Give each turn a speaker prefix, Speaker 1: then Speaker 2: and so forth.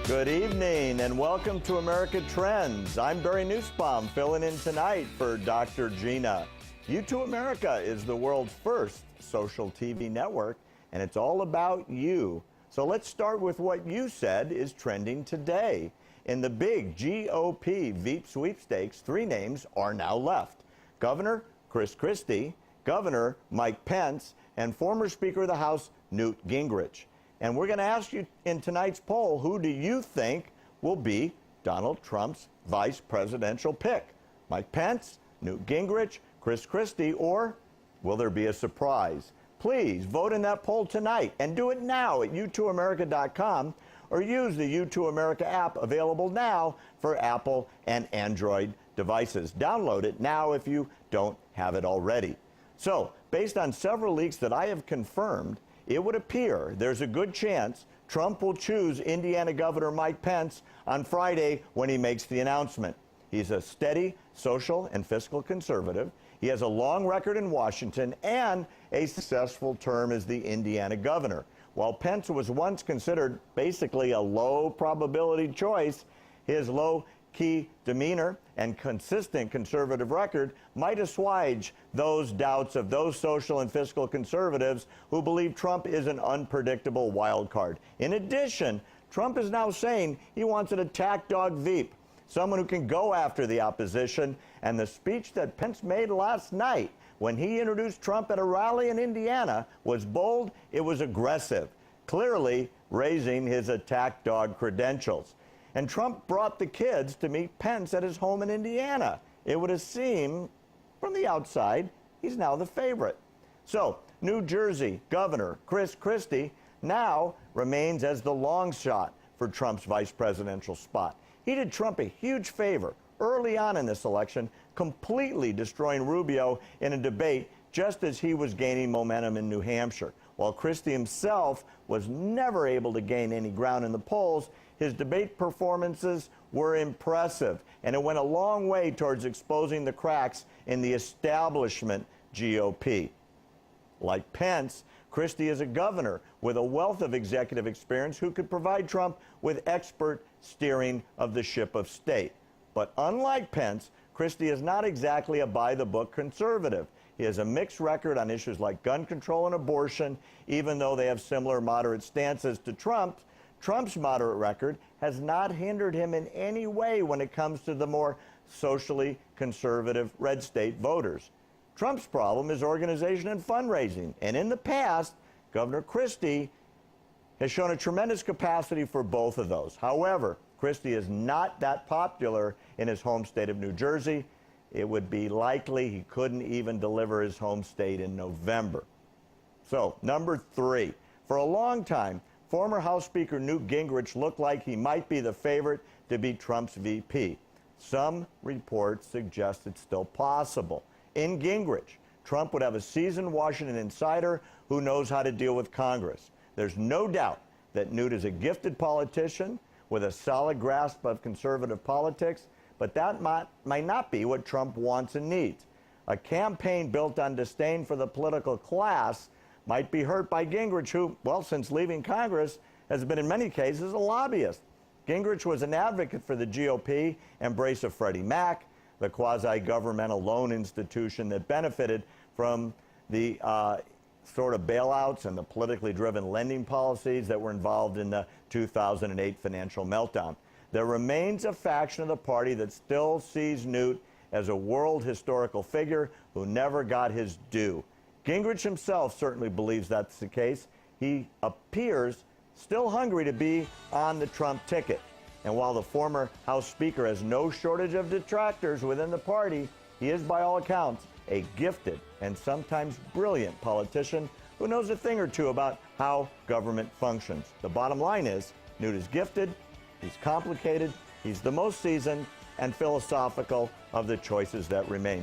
Speaker 1: Good evening and welcome to America Trends. I'm Barry Nussbaum, filling in tonight for Dr. Gina. U2 America is the world's first social TV network, and it's all about you. So let's start with what you said is trending today. In the big GOP Veep sweepstakes, 3 names are now left: Governor Chris Christie, Governor Mike Pence, and former Speaker of the House Newt Gingrich. And we're going to ask you in tonight's poll, who do you think will be Donald Trump's vice presidential pick? Mike Pence, Newt Gingrich, Chris Christie, or will there be a surprise? Please vote in that poll tonight and do it now at u2america.com or use the U2 America app, available now for Apple and Android devices. Download it now if you don't have it already. So, based on several leaks that I have confirmed, it would appear there's a good chance Trump will choose Indiana Governor Mike Pence on Friday when he makes the announcement. He's a steady social and fiscal conservative. He has a long record in Washington and a successful term as the Indiana governor. While Pence was once considered basically a low probability choice, his low-key demeanor and consistent conservative record might assuage those doubts of those social and fiscal conservatives who believe Trump is an unpredictable wild card. In addition, Trump is now saying he wants an attack dog Veep, someone who can go after the opposition. And the speech that Pence made last night when he introduced Trump at a rally in Indiana was bold, it was aggressive, clearly raising his attack dog credentials. And Trump brought the kids to meet Pence at his home in Indiana. It would have seemed, from the outside, he's now the favorite. So, New Jersey Governor Chris Christie now remains as the long shot for Trump's vice presidential spot. He did Trump a huge favor early on in this election, completely destroying Rubio in a debate just as he was gaining momentum in New Hampshire. While Christie himself was never able to gain any ground in the polls, his debate performances were impressive, and it went a long way towards exposing the cracks in the establishment GOP. Like Pence, Christie is a governor with a wealth of executive experience who could provide Trump with expert steering of the ship of state. But unlike Pence, Christie is not exactly a by-the-book conservative. He has a mixed record on issues like gun control and abortion, even though they have similar moderate stances to Trump. Trump's moderate record has not hindered him in any way when it comes to the more socially conservative red state voters. Trump's problem is organization and fundraising, and in the past, Governor Christie has shown a tremendous capacity for both of those. However, Christie is not that popular in his home state of New Jersey. It would be likely he couldn't even deliver his home state in November. So, number 3. For a long time, former House Speaker Newt Gingrich looked like he might be the favorite to be Trump's VP. Some reports suggest it's still possible. In Gingrich, Trump would have a seasoned Washington insider who knows how to deal with Congress. There's no doubt that Newt is a gifted politician with a solid grasp of conservative politics, but that might not be what Trump wants and needs. A campaign built on disdain for the political class might be hurt by Gingrich, who, well, since leaving Congress, has been in many cases a lobbyist. Gingrich was an advocate for the GOP embrace of Freddie Mac, the quasi-governmental loan institution that benefited from the sort of bailouts and the politically driven lending policies that were involved in the 2008 financial meltdown. There remains a faction of the party that still sees Newt as a world historical figure who never got his due. Gingrich himself certainly believes that's the case. He appears still hungry to be on the Trump ticket. And while the former House Speaker has no shortage of detractors within the party, he is, by all accounts, a gifted and sometimes brilliant politician who knows a thing or two about how government functions. The bottom line is, Newt is gifted, he's complicated, he's the most seasoned and philosophical of the choices that remain.